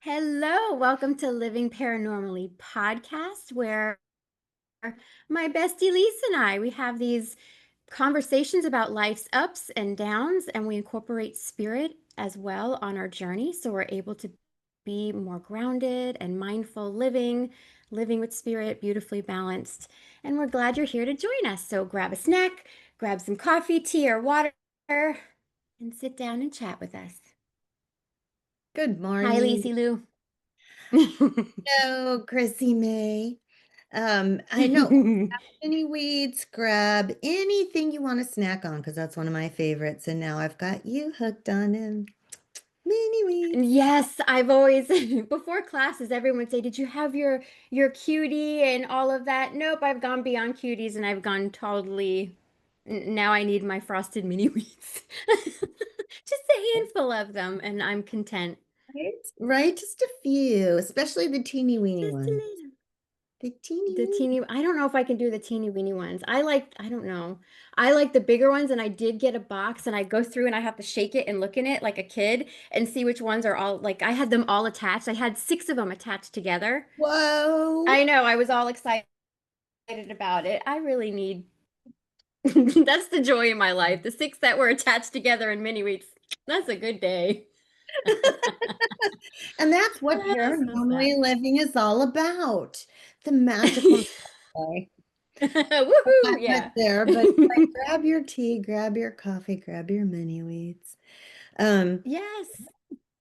Hello, welcome to Living Paranormally podcast, where my bestie Lisa and we have these conversations about life's ups and downs, and we incorporate spirit as well on our journey, so we're able to be more grounded and mindful living with spirit, beautifully balanced. And we're glad you're here to join us. So grab a snack, grab some coffee, tea, or water, and sit down and chat with us. Good Hi, morning. Lisa Lou. Hello, Chrissy May. I know any weeds, grab anything you want to snack on because that's one of my favorites. And now I've got you hooked on him. Mini weeds. Yes, I've always before classes, everyone would say, "Did you have your cutie and all of that?" Nope, I've gone beyond cuties and I've gone totally. Now I need my frosted mini wheats. Just a handful of them, and I'm content. Right? Right? Just a few, especially the teeny weeny Just a ones. little. The teeny The weeny. teeny, I don't know if I can do the teeny weeny ones. I don't know. I like the bigger ones, and I did get a box, and I go through and I have to shake it and look in it like a kid and see which ones are all like I had them all attached. I had six of them attached together. Whoa. I know, I was all excited about it. I really need that's the joy in my life. The six that were attached together in mini wheats. That's a good day. And that's what So sad. paranormally living is all about. The magical. Woohoo! Not right Yeah. there, but like grab your tea, grab your coffee, grab your mini weeds. Um, Yes.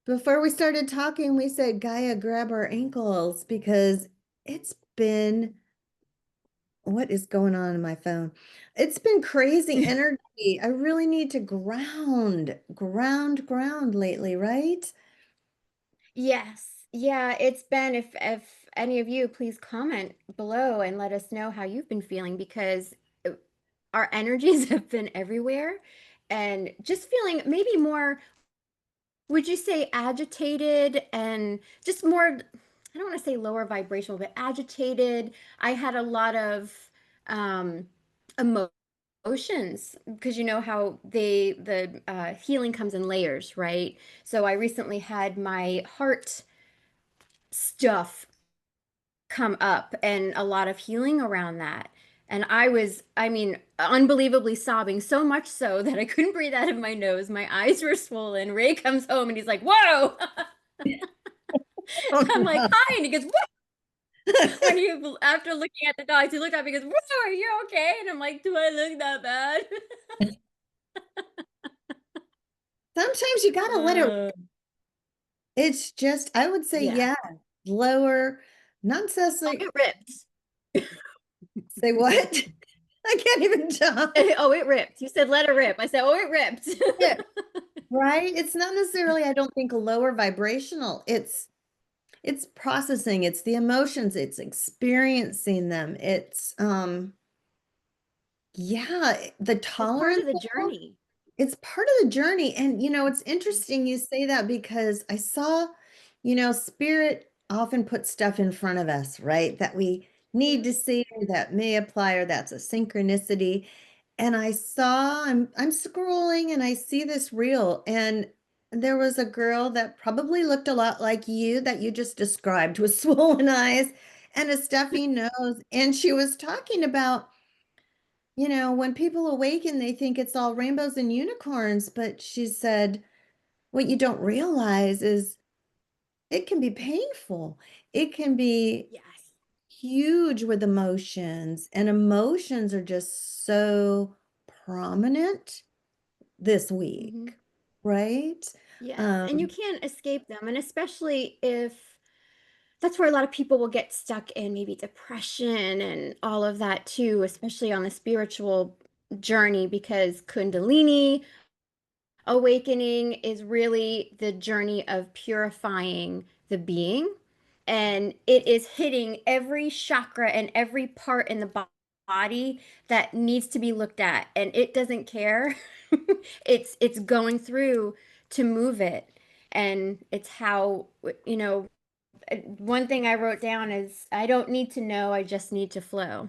Before we started talking, we said, Gaia, grab our ankles because it's been what is going on in my phone? It's been crazy energy. I really need to ground lately, right? Yes. Yeah, it's been if any of you please comment below and let us know how you've been feeling because our energies have been everywhere and just feeling maybe more, would you say agitated and just more, I don't want to say lower vibrational, but agitated. I had a lot of um emotions because you know how the healing comes in layers, right? So I recently had my heart stuff come up and a lot of healing around that. And I mean, unbelievably sobbing, so much so that I couldn't breathe out of my nose. My eyes were swollen. Ray comes home and he's like, "Whoa!" Oh, I'm like, no. "Hi," and he goes, "What?" When he after looking at the dogs, he looked at me and goes, "Whoa, are you okay?" And I'm like, "Do I look that bad?" Sometimes you gotta let it, Uh, it's just, I would say, yeah. yeah, lower, not Oh, necessarily it ripped. say what? I can't even talk. Oh, it ripped. You said let it rip. I said, "Oh, it ripped." Yeah, right? It's not necessarily, I don't think, lower vibrational. It's processing, it's the emotions, it's experiencing them. It's yeah, the It's part tolerance of the level, journey. it's part of the journey. And it's interesting you say that because I saw, spirit often puts stuff in front of us, right? That we need Mhm. to see or that may apply or that's a synchronicity. And I saw, I'm scrolling and I see this reel and there was a girl that probably looked a lot like you that you just described with swollen eyes and a stuffy nose. And she was talking about, when people awaken, they think it's all rainbows and unicorns. But she said, what you don't realize is it can be painful. It can be Yes. huge with emotions, and emotions are just so prominent this Hmm. week, right? Yes, and you Um, can't escape them. And especially if that's where a lot of people will get stuck in maybe depression and all of that too, especially on the spiritual journey, because Kundalini awakening is really the journey of purifying the being. And it is hitting every chakra and every part in the body that needs to be looked at. And it doesn't care. It's going through to move it. And it's how, one thing I wrote down is I don't need to know, I just need to flow.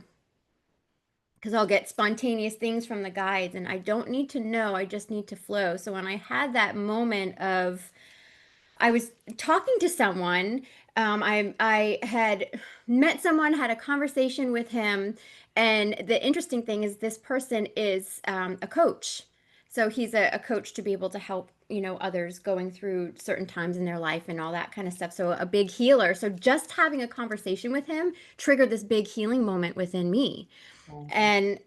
Because I'll get spontaneous things from the guides, and I don't need to know, I just need to flow. So when I had that moment of I was talking to someone. I had met someone, had a conversation with him, and the interesting thing is this person is a coach. So he's a coach to be able to help, others going through certain times in their life and all that kind of stuff. So a big healer. So just having a conversation with him triggered this big healing moment within me. Wow. And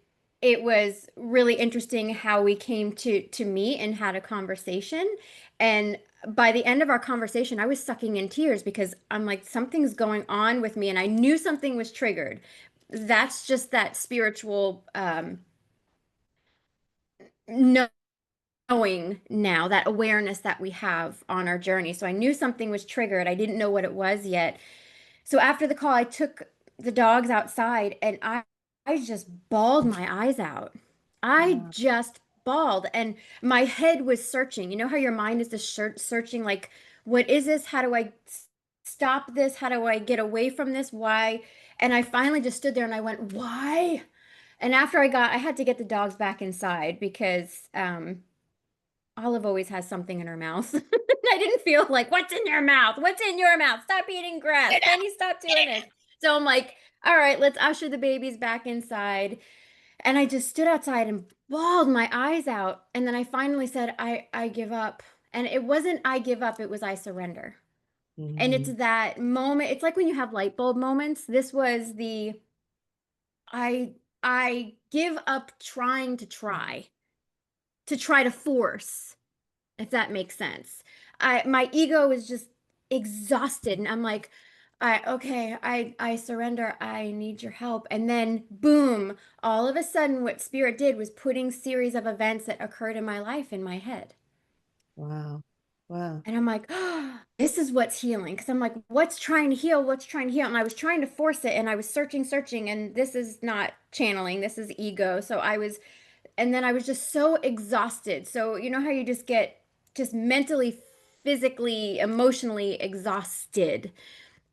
it was really interesting how we came to meet and had a conversation. And by the end of our conversation, I was sucking in tears because I'm like, something's going on with me, and I knew something was triggered. That's just that spiritual knowing now, that awareness that we have on our journey. So I knew something was triggered. I didn't know what it was yet. So after the call, I took the dogs outside, and I just bawled my eyes out. I Wow. just bawled, and my head was searching. You know how your mind is just searching, like, what is this? How do I stop this? How do I get away from this? Why? And I finally just stood there and I went, why? And after I had to get the dogs back inside because Olive always has something in her mouth. I didn't feel like, what's in your mouth? What's in your mouth? Stop eating grass. Get out, Penny, stop doing get this. So I'm like, all right, let's usher the babies back inside. And I just stood outside and bawled my eyes out. And then I finally said, I give up. And it wasn't I give up, it was I surrender. And it's Mhm. that moment. It's like when you have light bulb moments. This was the I I give up trying to try to force, if that makes sense. My ego is just exhausted, and I'm like, I surrender. I need your help. And then boom, all of a sudden what spirit did was putting series of events that occurred in my life in my head. Wow. Wow. And I'm like, oh, this is what's healing. Because I'm like, what's trying to heal? What's trying to heal? And I was trying to force it, and I was searching, and this is not channeling, this is ego. And then I was just so exhausted. So, you know how you just get just mentally, physically, emotionally exhausted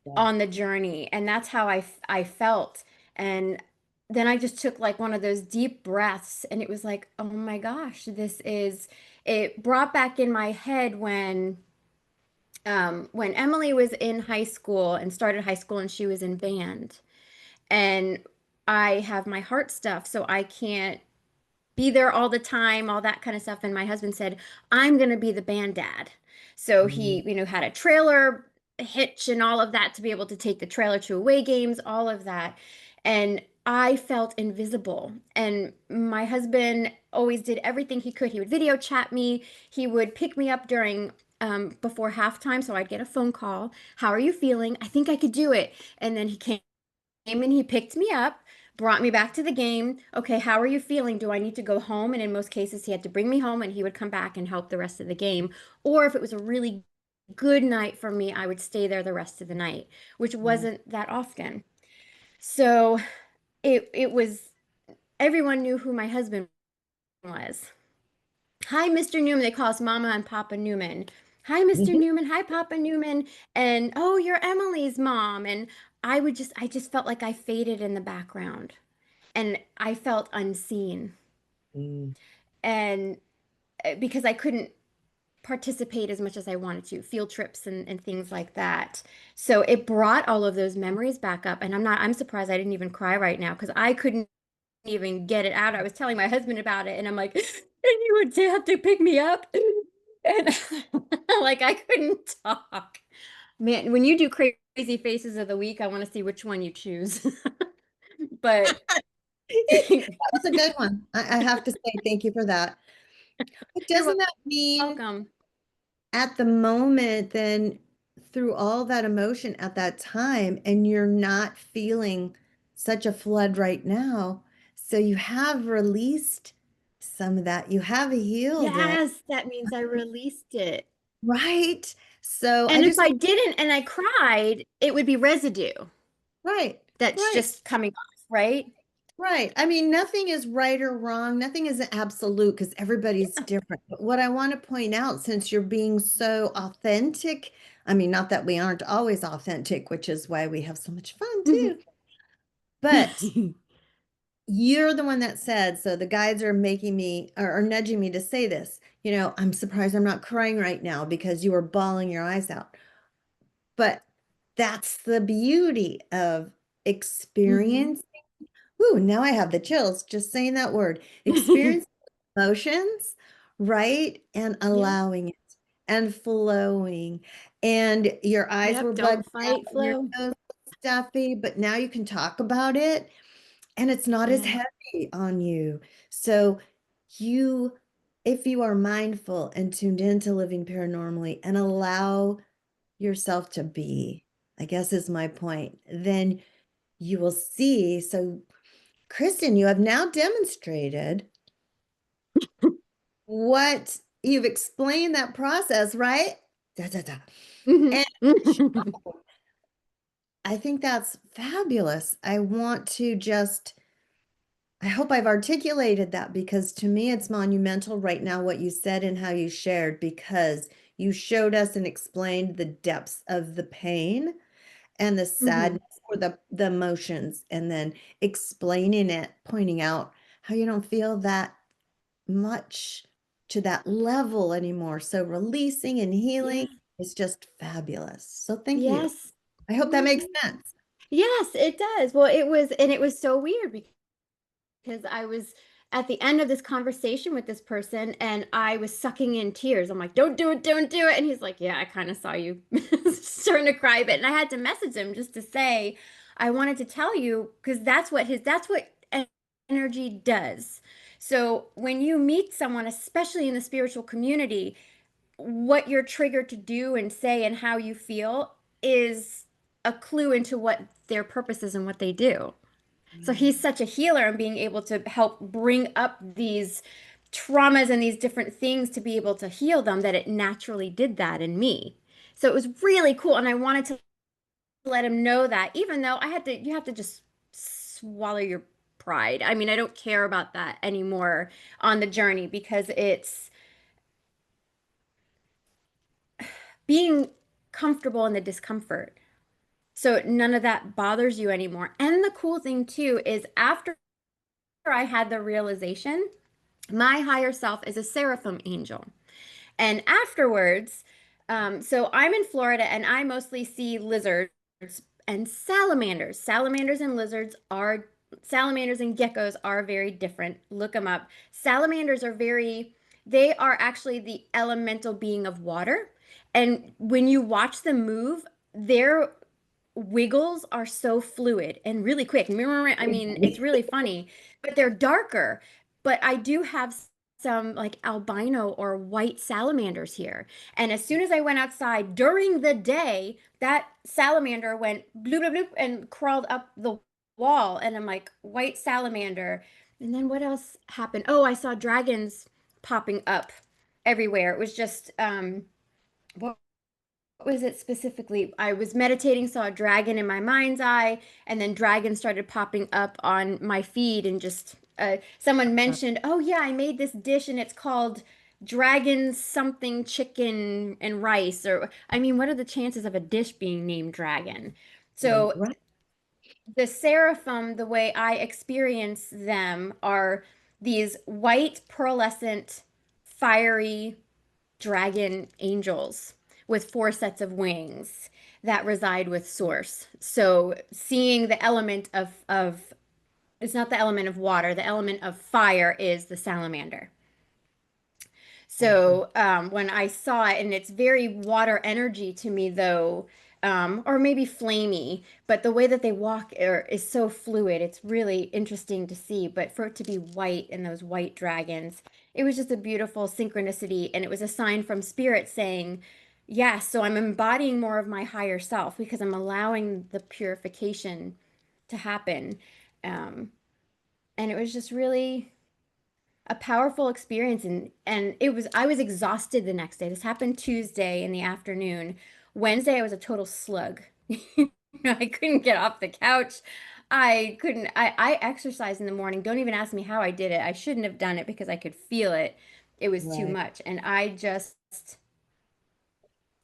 Yeah. on the journey. And that's how I felt. And then I just took like one of those deep breaths, and it was like, oh my gosh, it brought back in my head when Emily was in high school and started high school and she was in band. And I have my heart stuff, so I can't be there all the time, all that kind of stuff. And my husband said, I'm going to be the band dad. So Mhm. he, had a trailer hitch and all of that to be able to take the trailer to away games, all of that. And I felt invisible. And my husband always did everything he could. He would video chat me, he would pick me up during before halftime, so I'd get a phone call. How are you feeling? I think I could do it. And then he came and he picked me up, brought me back to the game. Okay, how are you feeling? Do I need to go home? And in most cases, he had to bring me home and he would come back and help the rest of the game. Or if it was a really good night for me, I would stay there the rest of the night, which Wow. wasn't that often. So it was everyone knew who my husband was. Hi, Mr. Newman. They call us Mama and Papa Newman. Hi, Mr. Mhm. Newman. Hi, Papa Newman. And oh, you're Emily's mom. And I just felt like I faded in the background and I felt unseen. Mm. And because I couldn't participate as much as I wanted to, field trips and things like that. So it brought all of those memories back up. And I'm surprised I didn't even cry right now because I couldn't even get it out. I was telling my husband about it and I'm like, and you would have to pick me up. And like I couldn't talk. Man, when you do crazy faces of the week, I want to see which one you choose. But That was a good one. I have to say thank you for that. But you're doesn't that mean welcome. at the moment, then through all that emotion at that time, and you're not feeling such a flood right now, so you have released some of that, you have healed it, Yes, that means I released it. right? So I And if just I want, didn't and I cried, it would be residue right, that's right. just coming off, right? Right. I mean, nothing is right or wrong. Nothing is absolute because everybody's different. But what I want to point out, since you're being so authentic, I mean, not that we aren't always authentic, which is why we have so much fun too, but you're the one that said, so the guides are making me or nudging me to say this. I'm surprised I'm not crying right now because you were bawling your eyes out. But that's the beauty of Hmm. experience. Ooh, now I have the chills just saying that word. Experience emotions, right? And Yep. allowing it and flowing. And your eyes were Yep. bugging Don't out fight, and your flow. nose was stuffy, but now you can talk about it and it's not as Yeah. heavy on you. So you, if you are mindful and tuned into living paranormally and allow yourself to be, I guess is my point, then you will see. So, Kristen, you have now demonstrated what you've explained that process, right? Da, da, da. Mhm. And I think that's fabulous. I want to just, I hope I've articulated that because to me it's monumental right now what you said and how you shared because you showed us and explained the depths of the pain and the Mhm. sadness or the emotions and then explaining it, pointing out how you don't feel that much to that level anymore. So releasing and healing Yeah. is just fabulous. So thank you. Yes. I hope that Well, makes thank sense. Yes, it does. Well, it was so weird because I was at the end of this conversation with this person and I was sucking in tears. I'm like, don't do it, don't do it. And he's like, yeah, I kind of saw you starting to cry a bit. And I had to message him just to say, I wanted to tell you because that's what energy does. So when you meet someone, especially in the spiritual community, what you're triggered to do and say and how you feel is a clue into what their purpose is and what they do. So he's such a healer and being able to help bring up these traumas and these different things to be able to heal them that it naturally did that in me. So it was really cool. And I wanted to let him know that even though you have to just swallow your pride. I mean, I don't care about that anymore on the journey because it's being comfortable in the discomfort. So none of that bothers you anymore. And the cool thing too is after I had the realization, my higher self is a seraphim angel. And afterwards, so I'm in Florida and I mostly see lizards and salamanders. Salamanders and geckos are very different. Look them up. They are actually the elemental being of water. And when you watch them move, their wiggles are so fluid and really quick. I mean, it's really funny, but they're darker. But I do have some like albino or white salamanders here. And as soon as I went outside during the day, that salamander went bloop, bloop, bloop and crawled up the wall. And I'm like, white salamander. And then what else happened? Oh, I saw dragons popping up everywhere. It was just, what was it specifically? I was meditating, saw a dragon in my mind's eye, and then dragons started popping up on my feed, and just someone mentioned, "Oh yeah, I made this dish, and it's called dragon something chicken and rice." Or I mean, what are the chances of a dish being named dragon? So Right. the seraphim, the way I experience them, are these white pearlescent, fiery dragon angels with four sets of wings that reside with Source. So seeing the element of it's not the element of water, the element of fire is the salamander. Mhm. So when I saw it, and it's very water energy to me, though, or maybe flamey, but the way that they walk is so fluid. It's really interesting to see. But for it to be white and those white dragons, it was just a beautiful synchronicity. And it was a sign from spirit saying, yes, so I'm embodying more of my higher self because I'm allowing the purification to happen. Um, and it was just really a powerful experience, and I was exhausted the next day. This happened Tuesday in the afternoon. Wednesday I was a total slug. I couldn't get off the couch. I exercised in the morning. Don't even ask me how I did it. I shouldn't have done it because I could feel it. It was too Right. much. And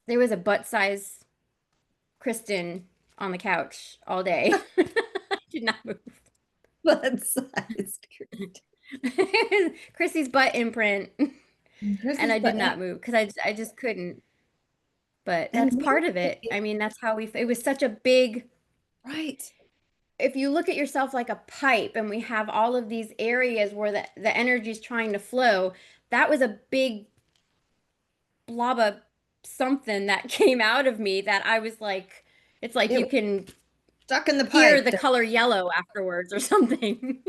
there was a butt size Kristen on the couch all day. I did not move. But sized. Chrissy's butt imprint. Yours And is I did button. not move because I just couldn't. But And that's we part of it. I mean, that's how it was such a big, right. if you look at yourself like a pipe and we have all of these areas where the energy is trying to flow, that was a big blob of something that came out of me that I was like, it's like It you was can stuck in the hear pipe. the color yellow afterwards or something.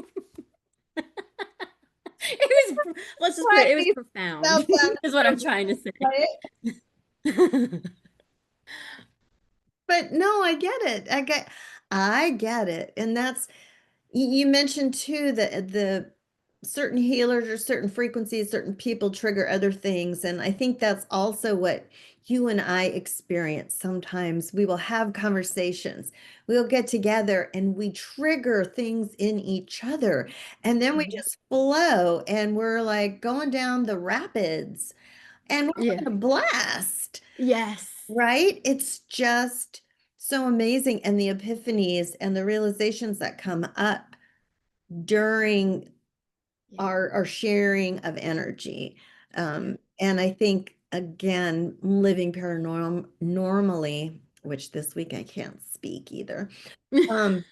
It was, let's just put it, Right. it was profound, That sounded is what so I'm good, trying to say. right? But no, I get it. I get it. And that's you mentioned too the certain healers or certain frequencies, certain people trigger other things. And I think that's also what you and I experience. Sometimes we will have conversations, we'll get together and we trigger things in each other. And then we Mhm. just flow and we're like going down the rapids and we're Yeah. having a blast. Yes. Right? It's just so amazing. And the epiphanies and the realizations that come up during Yeah. our sharing of energy. Yeah. And I think, again, living normally, which this week I can't speak either. Um,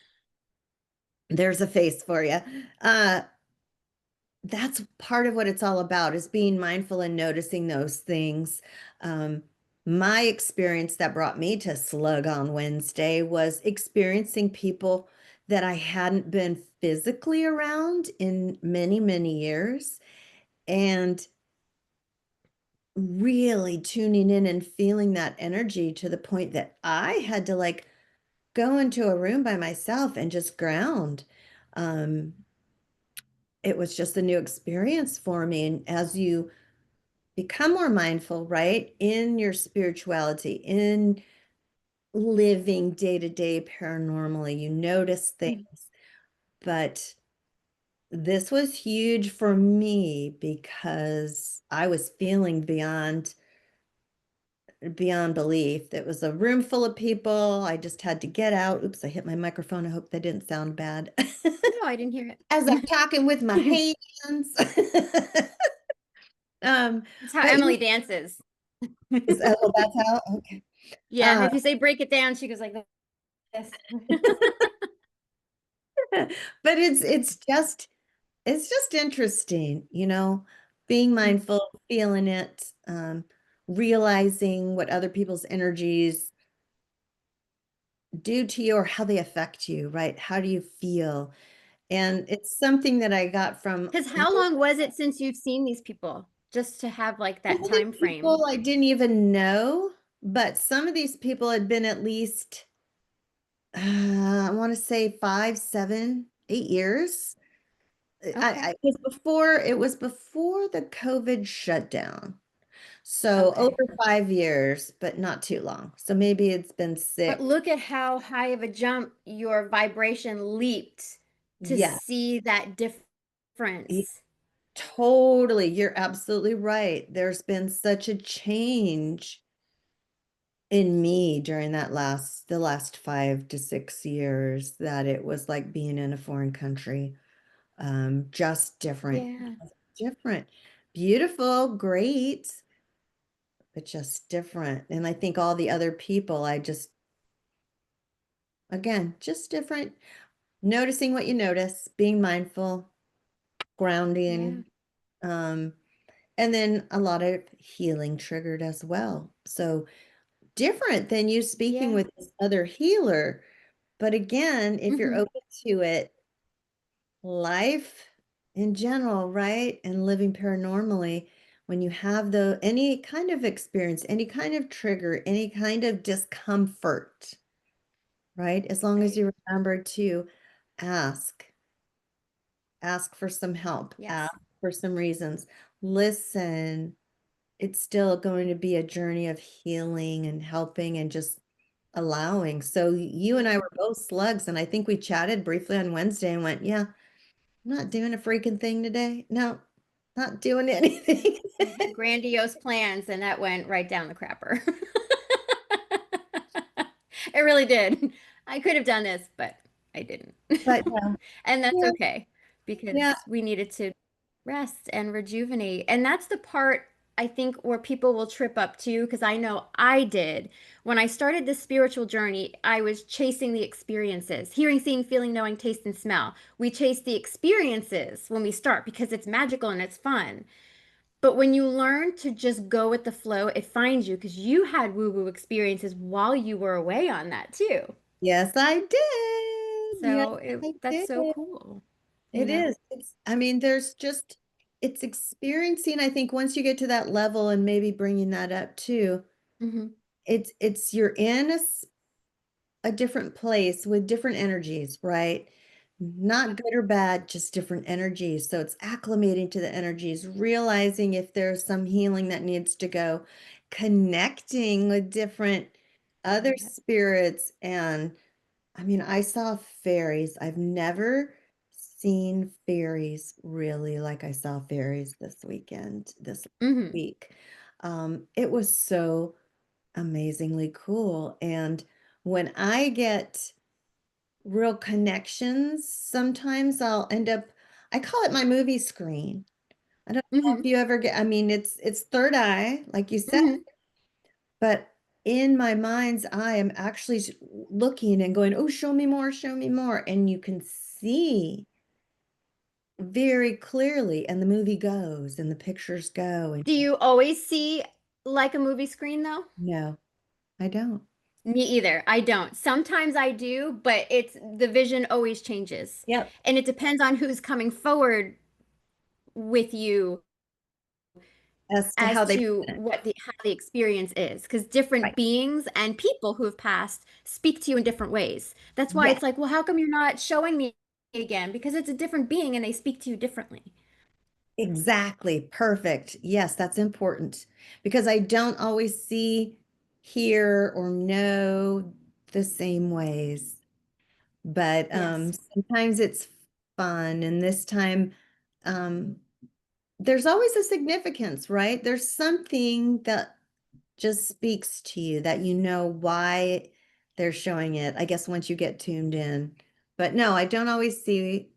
there's a face for you. Uh, that's part of what it's all about is being mindful and noticing those things. Um, my experience that brought me to Slug on Wednesday was experiencing people that I hadn't been physically around in many, many years and really tuning in and feeling that energy to the point that I had to like go into a room by myself and just ground. Um, it was just a new experience for me. And as you become more mindful, right, in your spirituality, in living day to day paranormally, you notice things. But this was huge for me because I was feeling beyond belief. It was a room full of people. I just had to get out. Oops, I hit my microphone. I hope that didn't sound bad. No, I didn't hear As I'm it. talking with my hands. That's how But Emily dances. oh, that's how, okay. Yeah, Uh, if you say break it down, she goes like this. but it's just interesting, being mindful, feeling it, realizing what other people's energies do to you or how they affect you, right? How do you feel? And it's something that I got from Because how long was it since you've seen these people? Just to have like some that of the time frame. people I didn't even know, but some of these people had been at least, I want to say 5, 7, 8 years. Okay. It was before the COVID shutdown. So Okay. over 5 years, but not too long. So maybe it's been But 6. look at how high of a jump your vibration leaped to Yeah, see that y- difference. totally. You're absolutely right. There's been such a change in me during the last 5 to 6 years that it was like being in a foreign country. Just different, Yeah. different, beautiful, great, but just different. And I think all the other people, again, just different. Noticing what you notice, being mindful, Yeah. grounding, um, and then a lot of healing triggered as well. So different than you speaking Yeah. with this other healer. But again, if you're Hmm. open to it, life in general, right? And living paranormally, when you have any kind of experience, any kind of trigger, any kind of discomfort, right? As long as Right. you remember to ask, ask for some help, Yes. ask for some reasons, listen. It's still going to be a journey of healing and helping and just allowing. So you and I Yeah. were both slugs, and I think we chatted briefly on Wednesday and went, yeah, I'm not doing a freaking thing today. No, not doing anything. I had grandiose plans and that went right down the crapper. It really did. I could have done this, but I didn't. But yeah, And that's yeah, okay yeah, because we needed to rest and rejuvenate. And that's the part I think where people will trip up too, because I know I did. When I started this spiritual journey, I was chasing the experiences, hearing, seeing, feeling, knowing, taste, and smell. We chase the experiences when we start because it's magical and it's fun. But when you learn to just go with the flow, it finds you because you had woo-woo experiences while you were away on that too. Yes, I did. Yes, So I that's did. so cool, you It know? is. I mean, it's experiencing, I think once you get to that level and maybe bringing that up too, Hmm. you're in a different place with different energies, right? Not good or bad, just different energies. So it's acclimating to the energies, realizing if there's some healing that needs to go, connecting with different other Yeah. spirits. And I mean, I saw fairies. I've never seen fairies really like I saw fairies this Hmm. week. It was so amazingly cool. And when I get real connections, sometimes I'll end up, I call it my movie screen. I don't know if Hmm. you ever get, I mean, it's third eye, like you said, Hmm. but in my mind's eye, I'm actually looking and going, oh, show me more, show me more. And you can see very clearly, and the movie goes and the pictures go. And Do you always see like a movie screen though? no, I don't. Me either. I don't. Sometimes I do, but it's the vision always changes. Yep. And it depends on who's coming forward with you As to as how they to present it. what the how the experience is. Because different Right. beings and people who have passed speak to you in different ways. That's why Yes. it's like, well, how come you're not showing me again? Because it's a different being and they speak to you differently. Exactly. Perfect. Yes, that's important because I don't always see, hear, or know the same ways. But Yes. sometimes it's fun. And this time, um, there's always a significance, right? There's something that just speaks to you that you know why they're showing it, I guess, once you get tuned in. But no, I don't always see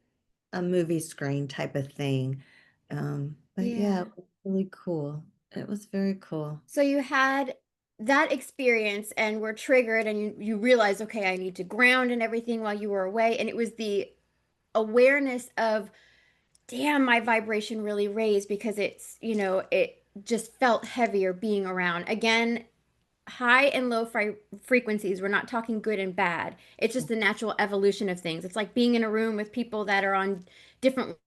a movie screen type of thing. But yeah, it Yeah. was really cool. It was very cool. So you had that experience and were triggered and you realized, okay, I need to ground and everything while you were away. And it was the awareness of, damn, my vibration really raised because it just felt heavier being around. Again, high and low frequencies. We're not talking good and bad. It's just the natural evolution of things. It's like being in a room with people that are on different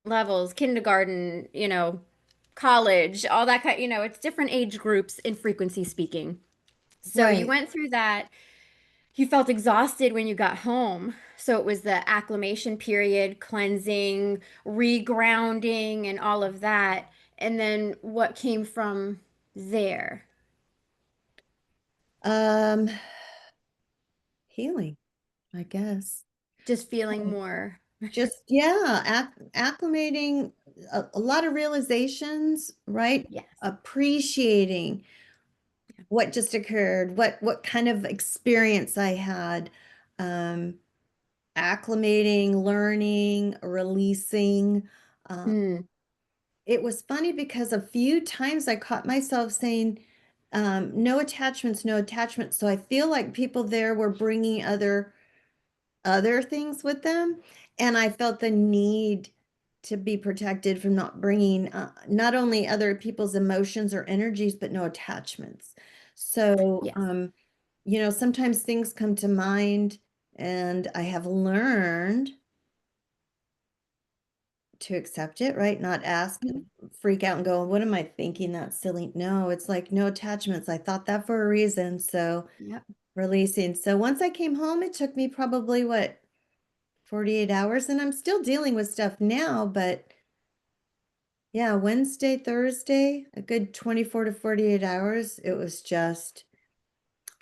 levels, kindergarten, college, all that it's different age groups in frequency speaking. So you Right. went through that. You felt exhausted when you got home. So it was the acclimation period, cleansing, regrounding, and all of that. And then what came from there? Um, Healing, I guess. Just feeling more. Just, yeah, acclimating a lot of realizations, right? Yes. Appreciating what just occurred, what kind of experience I had, um, acclimating, learning, releasing. Uh, Mm, it was funny because a few times I caught myself saying, no attachments, no attachments. So I feel like people there were bringing other things with them, and I felt the need to be protected from not bringing not only other people's emotions or energies, but no attachments. So, yes. sometimes things come to mind, and I have learned to accept it, right? Not ask Mhm. and freak out and go, what am I thinking? That's silly. No, it's like no attachments. I thought that for a reason. So Yep. releasing. So once I came home, it took me probably what, 48 hours, and I'm still dealing with stuff now, but yeah, Wednesday, Thursday, a good 24 to 48 hours. It was just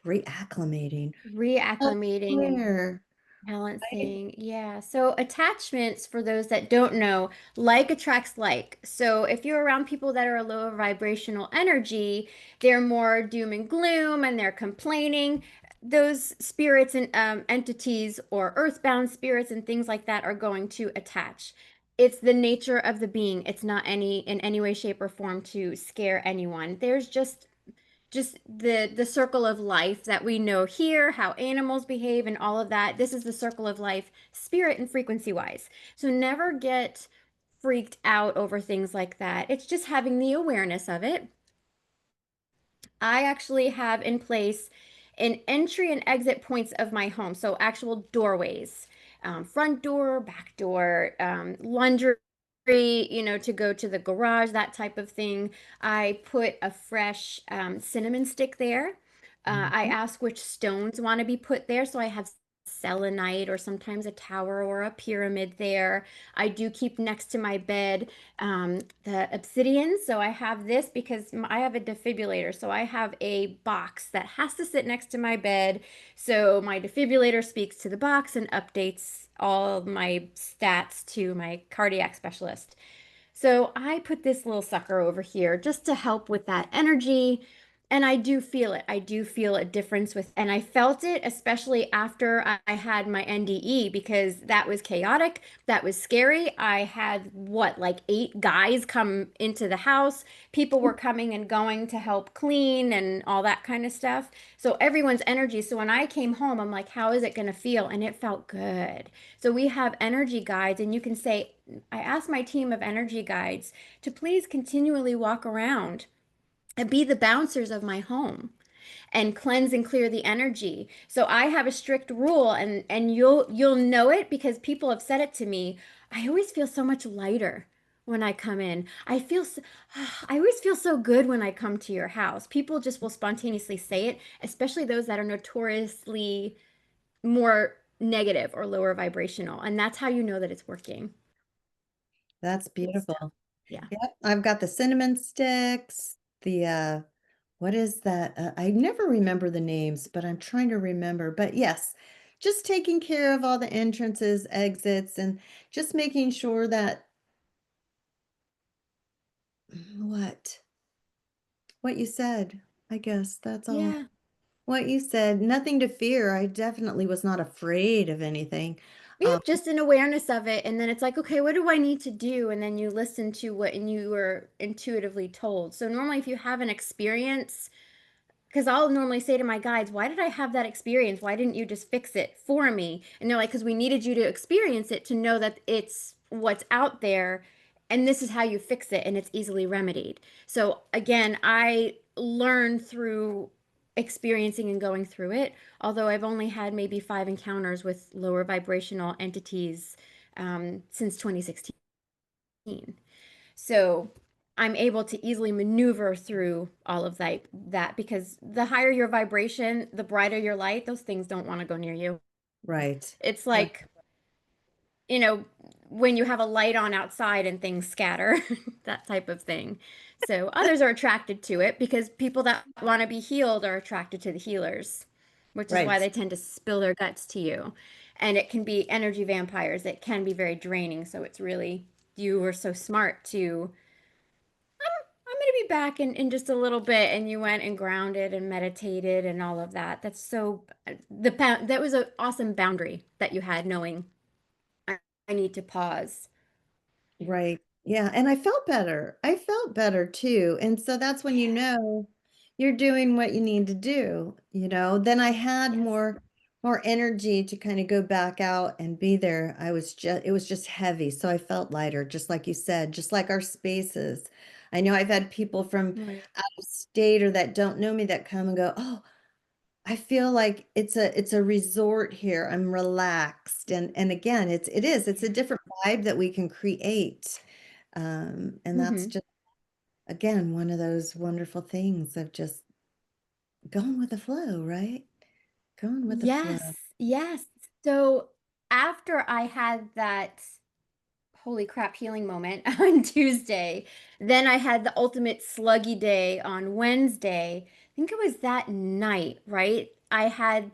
reacclimating. Reacclimating and Self-care, right? balancing. Yeah. So attachments, for those that don't know, like attracts like. So if you're around people that are a lower vibrational energy, they're more doom and gloom and they're complaining. Those spirits and entities or earthbound spirits and things like that are going to attach. it's the nature of the being. It's not any in any way, shape, or form to scare anyone. There's just the circle of life that we know here, how animals behave and all of that. This is the circle of life, spirit and frequency wise. So never get freaked out over things like that. It's just having the awareness of it. I actually have in place an entry and exit points of my home. So actual doorways, front door, back door, laundry, to go to the garage, that type of thing. I put a fresh cinnamon stick there. I Mhm. ask which stones want to be put there. So I have selenite or sometimes a tower or a pyramid there. I do keep next to my bed the obsidian. So I have this because I have a defibrillator. So I have a box that has to sit next to my bed. So my defibrillator speaks to the box and updates all of my stats to my cardiac specialist. So I put this little sucker over here just to help with that energy. And I do feel it. I do feel a difference and I felt it, especially after I had my NDE, because that was chaotic. That was scary. I had what, like 8 guys come into the house. People were coming and going to help clean and all that kind of stuff. So everyone's energy. So when I came home, I'm like, how is it going to feel? And it felt good. So we have energy guides, and you can say, I asked my team of energy guides to please continually walk around and be the bouncers of my home and cleanse and clear the energy. So I have a strict rule, and you'll know it because people have said it to me. I always feel so much lighter when I come in. I always feel so good when I come to your house. People just will spontaneously say it, especially those that are notoriously more negative or lower vibrational. And that's how you know that it's working. That's Good stuff. beautiful. Yeah. Yep, I've got the cinnamon sticks, the what is that? I never remember the names, but I'm trying to remember. But yes, just taking care of all the entrances, exits, and just making sure that what what you said. I guess that's all. Yeah. What you said, nothing to fear. I definitely was not afraid of anything. Um, Yep, just an awareness of it. And then it's like, okay, what do I need to do? And then you listen to what and you were intuitively told. So normally if you have an experience, because I'll normally say to my guides, why did I have that experience? Why didn't you just fix it for me? And they're like, because we needed you to experience it to know that it's what's out there and this is how you fix it and it's easily remedied. So again, I learned through experiencing and going through it, although I've only had maybe 5 encounters with lower vibrational entities since 2016. So I'm able to easily maneuver through all of that because the higher your vibration, the brighter your light, those things don't want to go near you. right. It's Uh, like, you know, when you have a light on outside and things scatter, that type of thing. So others are attracted to it because people that want to be healed are attracted to the healers, which is why right. they tend to spill their guts to you. And it can be energy vampires. It can be very draining. So it's really, you were so smart to I'm going to be back in just a little bit. And you went and grounded and meditated and all of that. That's so, that was an awesome boundary that you had knowing I, I need to pause. Right. Yeah, and I felt better. I felt better too. And so that's when you know you're doing what you need to do, you know. Then I had Yes. more energy to kind of go back out and be there. I was just it was just heavy, so I felt lighter, just like you said, just like our spaces. I know I've had people from Right. out of state or that don't know me that come and go, "Oh, I feel like it's a resort here. I'm relaxed." And again, it's a Yeah. different vibe that we can create. And that's Hmm. just again one of those wonderful things of just going with the flow, right? Going with the Yes. flow. Yes. So after I had that holy crap healing moment on Tuesday, then I had the ultimate sluggy day on Wednesday. I think it was that night, right? I had,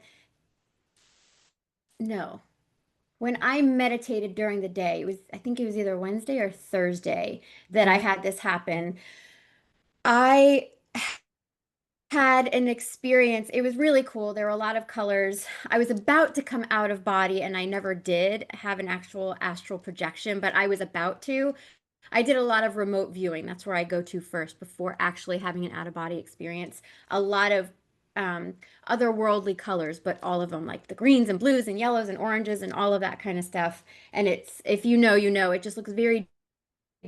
no. When I meditated during the day, I think it was either Wednesday or Thursday that I Okay. had this happen. I had an experience. It was really cool. There were a lot of colors. I was about to come out of body, and I never did have an actual astral projection, but I was about to. I did a lot of remote viewing. That's where I go to first before actually having an out of body experience. A lot of um, otherworldly colors, but all of them, like the greens and blues and yellows and oranges and all of that kind of stuff. And it's, if you know, you know, it just looks very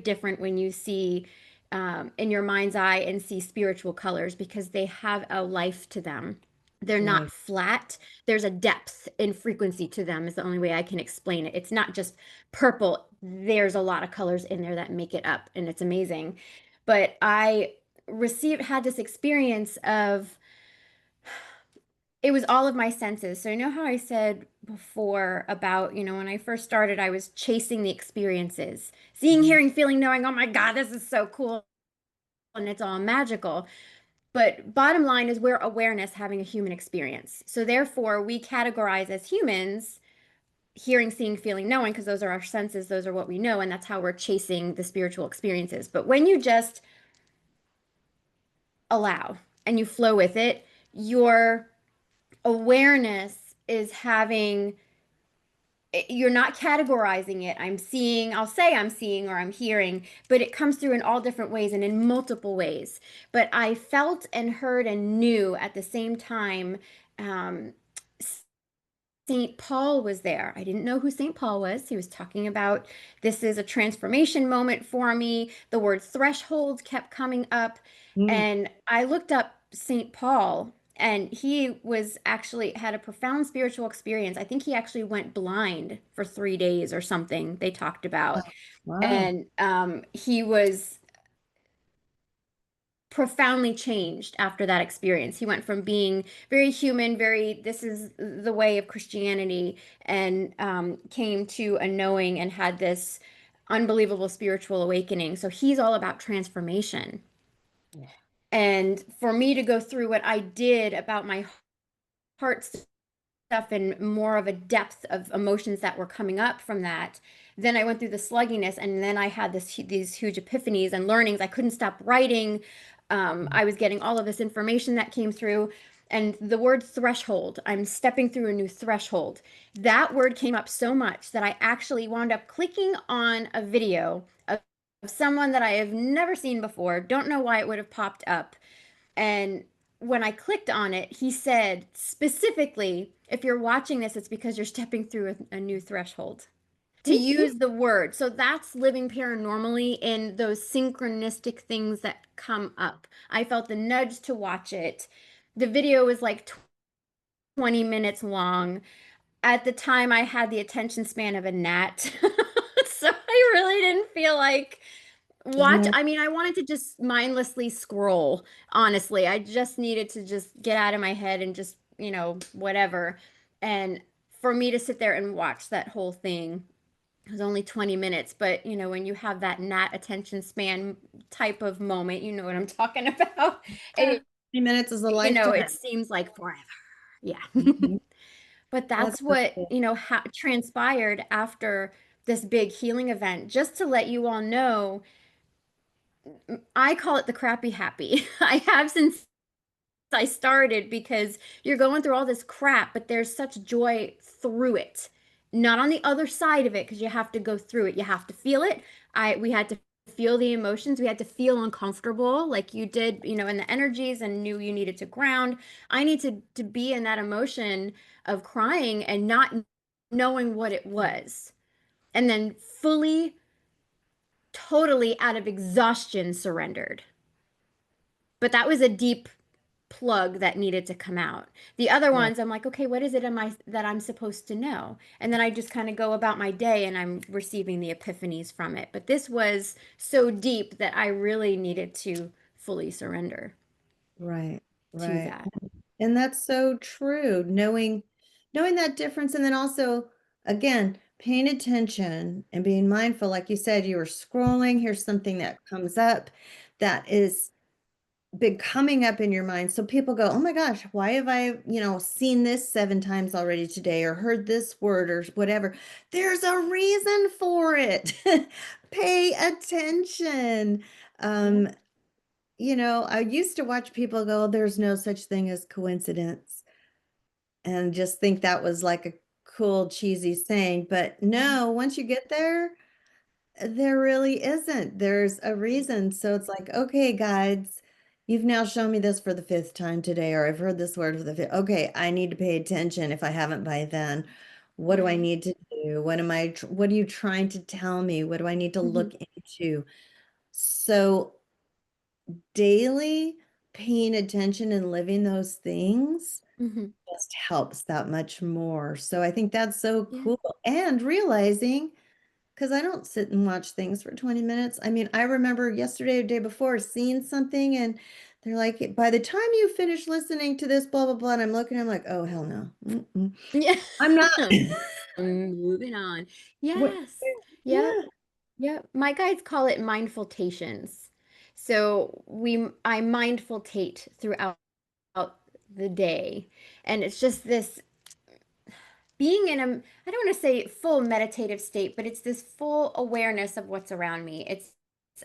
different when you see in your mind's eye and see spiritual colors because they have a life to them. They're not Right. flat. There's a depth and frequency to them, is the only way I can explain it. It's not just purple. There's a lot of colors in there that make it up, and it's amazing. But I had this experience of it was all of my senses. So you know how I said before about, when I first started, I was chasing the experiences, seeing, Mhm. hearing, feeling, knowing, oh my God, this is so cool and it's all magical. But bottom line is we're awareness having a human experience. So therefore, we categorize as humans hearing, seeing, feeling, knowing, because those are our senses, those are what we know, and that's how we're chasing the spiritual experiences. But when you just allow and you flow with it, your awareness is having you're not categorizing it. I'm seeing, I'll say I'm seeing or I'm hearing, but it comes through in all different ways and in multiple ways. But I felt and heard and knew at the same time. Um, St. Paul was there. I didn't know who St. Paul was. He was talking about this is a transformation moment for me. The word threshold kept coming up. Mm. And I looked up St. Paul, and he was actually had a profound spiritual experience. I think he actually went blind for 3 days or something, they talked Oh, about. wow. And he was profoundly changed after that experience. He went from being very human, very, this is the way of Christianity, and came to a knowing and had this unbelievable spiritual awakening. So he's all about transformation. And for me to go through what I did about my heart stuff and more of a depth of emotions that were coming up from that. Then I went through the slugginess, and then I had these huge epiphanies and learnings. I couldn't stop writing. I was getting all of this information that came through. And the word threshold, I'm stepping through a new threshold. That word came up so much that I actually wound up clicking on a video of someone that I have never seen before. Don't know why it would have popped up. And when I clicked on it, he said specifically, if you're watching this, it's because you're stepping through a new threshold. To use the word. So that's living paranormally in those synchronistic things that come up. I felt the nudge to watch it. The video was like 20 minutes long. At the time, I had the attention span of a gnat. So I really didn't feel like Yeah. I mean, I wanted to just mindlessly scroll, honestly. I just needed to just get out of my head and just, whatever. And for me to sit there and watch that whole thing, it was only 20 minutes, but when you have that gnat attention span type of moment, you know what I'm talking about. Yeah. It, 3 minutes is a lifetime. it seems like forever. Yeah. Mhm. But That's that's so what, cool. transpired after this big healing event. Just to let you all know, I call it the crappy happy. I have since I started because you're going through all this crap, but there's such joy through it. Not on the other side of it because you have to go through it. You have to feel it. We had to feel the emotions. We had to feel uncomfortable like you did, in the energies and knew you needed to ground. I need to be in that emotion of crying and not knowing what it was. And then fully, totally out of exhaustion surrendered. But that was a deep plug that needed to come out. The other Right. ones, I'm like, okay, what is it am I that I'm supposed to know? And then I just kind of go about my day and I'm receiving the epiphanies from it. But this was so deep that I really needed to fully surrender Right. to Right. that. And that's so true. Knowing that difference, and then also again paying attention and being mindful. Like you said, you were scrolling, here's something that comes up that is been coming up in your mind. So people go, oh my gosh, why have I, seen this 7 times already today or heard this word or whatever? There's a reason for it. Pay attention. Yep. Um, I used to watch people go, there's no such thing as coincidence, and just think that was like a cool, cheesy saying. But Mhm. no, once you get there, there really isn't. There's a reason. So it's like, okay, guides, you've now shown me this for the fifth time today, or I've heard this word for the fifth. Okay, I need to pay attention if I haven't by then. What do I Right. need to do? What are you trying to tell me? What do I need to Hmm. look into? So daily paying attention and living those things Hmm. just helps that much more. So I think that's so Yeah. cool. And realizing, because I don't sit and watch things for 20 minutes. I mean, I remember yesterday or day before seeing something and they're like, by the time you finish listening to this, blah, blah, blah. And I'm looking, I'm like, oh, hell no. Mm-mm. Yeah. I'm not. Moving on. What? Yes. Yep. Yeah. Yep. My guides call it mindfultations. So I mindfultate throughout the day. And it's just this being in a, I don't want to say full meditative state, but it's this full awareness of what's around me.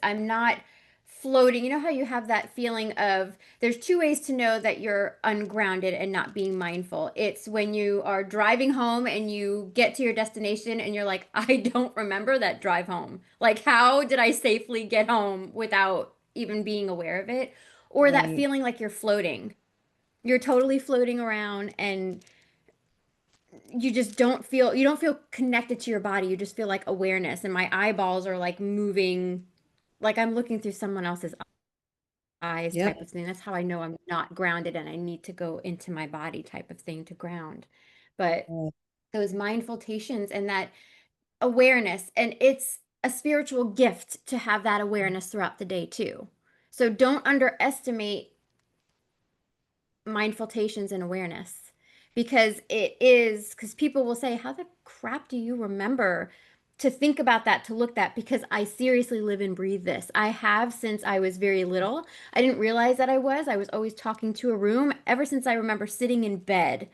I'm not floating. You know how you have that feeling of there's two ways to know that you're ungrounded and not being mindful. It's when you are driving home and you get to your destination and you're like, I don't remember that drive home. Like, how did I safely get home without even being aware of it? Or that Right. feeling like you're floating. You're totally floating around and you don't feel connected to your body. You just feel like awareness and my eyeballs are like moving like I'm looking through someone else's eyes Yep. type of thing. That's how I know I'm not grounded and I need to go into my body type of thing to ground. But those mindfultations and that awareness, and it's a spiritual gift to have that awareness throughout the day too. So don't underestimate mindfultations and awareness because people will say, how the crap do you remember to think about that, to look that? Because I seriously live and breathe this. I have since I was very little. I didn't realize that I was always talking to a room ever since I remember sitting in bed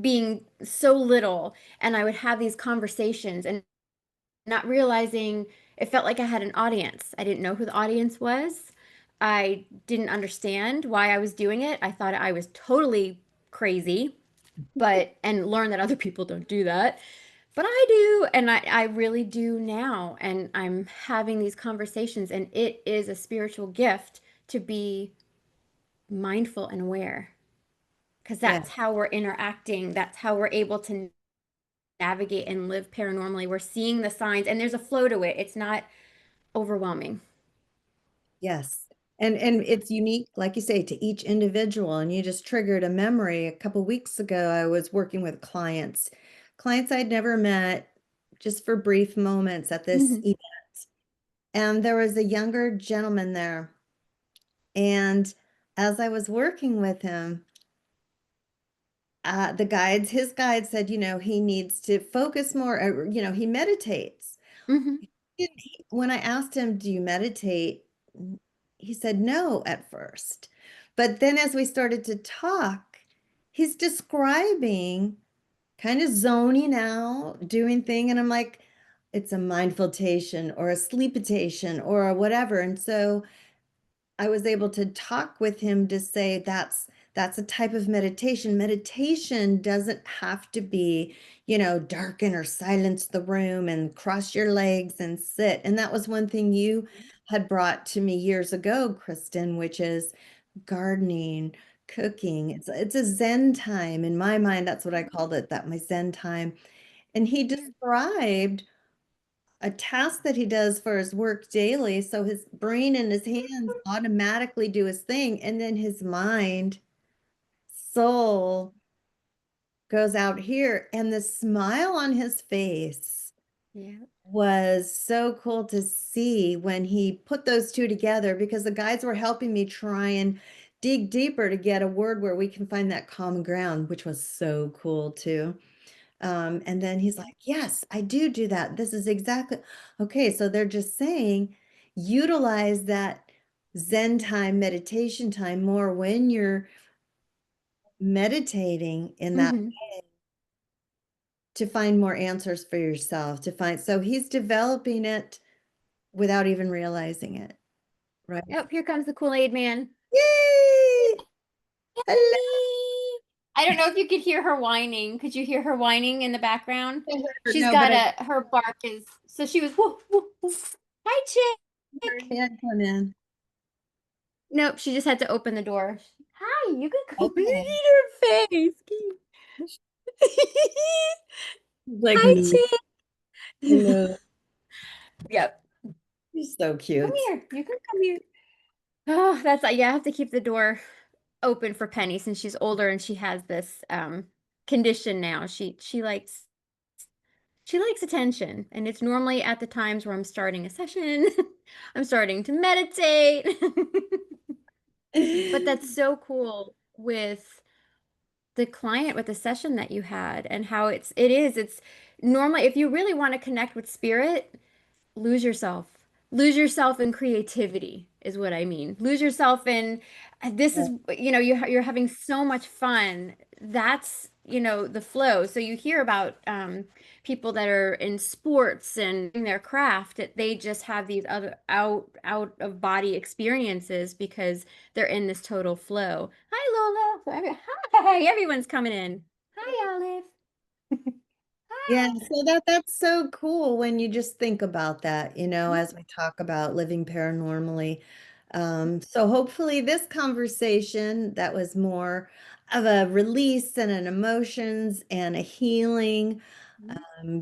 being so little, and I would have these conversations and not realizing it felt like I had an audience. I didn't know who the audience was. I didn't understand why I was doing it. I thought I was totally crazy, and learn that other people don't do that. But I do, and I really do now. And I'm having these conversations, and it is a spiritual gift to be mindful and aware because Yeah. that's how we're interacting. That's how we're able to navigate and live paranormally. We're seeing the signs, and there's a flow to it. It's not overwhelming. Yes. And it's unique, like you say, to each individual. And you just triggered a memory. A couple weeks ago, I was working with clients I'd never met, just for brief moments at this Hmm. event. And there was a younger gentleman there. And as I was working with him, his guide said, he needs to focus more, he meditates. Hmm. When I asked him, do you meditate? He said no at first. But then as we started to talk, he's describing kind of zoning out, doing thing. And I'm like, it's a mindfultation or a sleepitation or a whatever. And so I was able to talk with him to say that's a type of meditation. Meditation doesn't have to be, darken or silence the room and cross your legs and sit. And that was one thing you had brought to me years ago, Kristen, which is gardening, cooking. It's a Zen time. In my mind, that's what I called it, that my Zen time. And he Yeah. described a task that he does for his work daily. So his brain and his hands automatically do his thing. And then his mind, soul goes out here. And the smile on his face Yeah. was so cool to see when he put those two together because the guides were helping me try and dig deeper to get a word where we can find that common ground, which was so cool too. And then he's like, yes, I do that. This is exactly okay. So they're just saying utilize that Zen time, meditation time more when you're meditating in that Hmm. to find more answers for yourself, to find. So he's developing it without even realizing it. Right. Oh, here comes the Kool-Aid man. Yay! Hello. I don't know if you could hear her whining. Could you hear her whining in the background? She's No, but got I her bark is, so she was, woof, woof, woof. Hi, heard chick. Ted come in. Nope, she just had to open the door. Hi, you can come Okay. eat her face. Like Hi, me. chick. Hello. Yep. He's so Come cute. here. You can come here. Oh, that's yeah, I have to keep the door open for Penny since she's older and she has this condition now. She likes attention, and it's normally at the times where I'm starting a session. I'm starting to meditate. But that's so cool with the client with the session that you had and how it's normally if you really want to connect with spirit, lose yourself. Lose yourself in creativity is what I mean. Lose yourself in this is you're having so much fun. That's the flow. So you hear about people that are in sports and in their craft that they just have these other out of body experiences because they're in this total flow. Hi Lola. Hi, everyone's coming in. Hi Olive. Yeah, Hi. so that's so cool when you just think about that, Yeah. as we talk about living paranormally. So hopefully this conversation that was more of a release and an emotions and a healing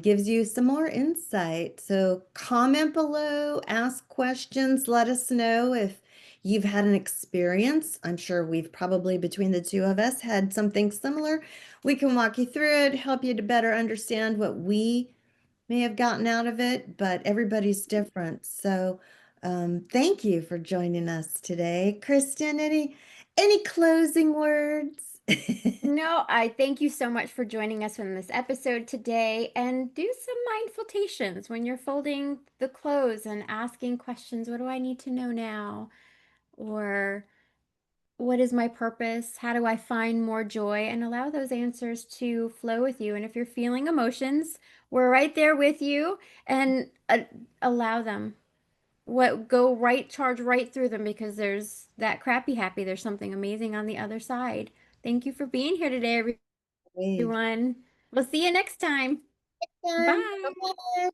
gives you some more insight. So comment below, ask questions, let us know if you've had an experience. I'm sure we've probably, between the two of us, had something similar. We can walk you through it, help you to better understand what we may have gotten out of it, but everybody's different. So thank you for joining us today. Kristen, any closing words? No, I thank you so much for joining us on this episode today and do some mindfultations when you're folding the clothes and asking questions. What do I need to know now? Or what is my purpose? How do I find more joy? And allow those answers to flow with you. And if you're feeling emotions, we're right there with you and allow them. Charge right through them because there's that crappy happy. There's something amazing on the other side. Thank you for being here today, Hey, everyone. We'll see you next time. time. Bye. Bye-bye.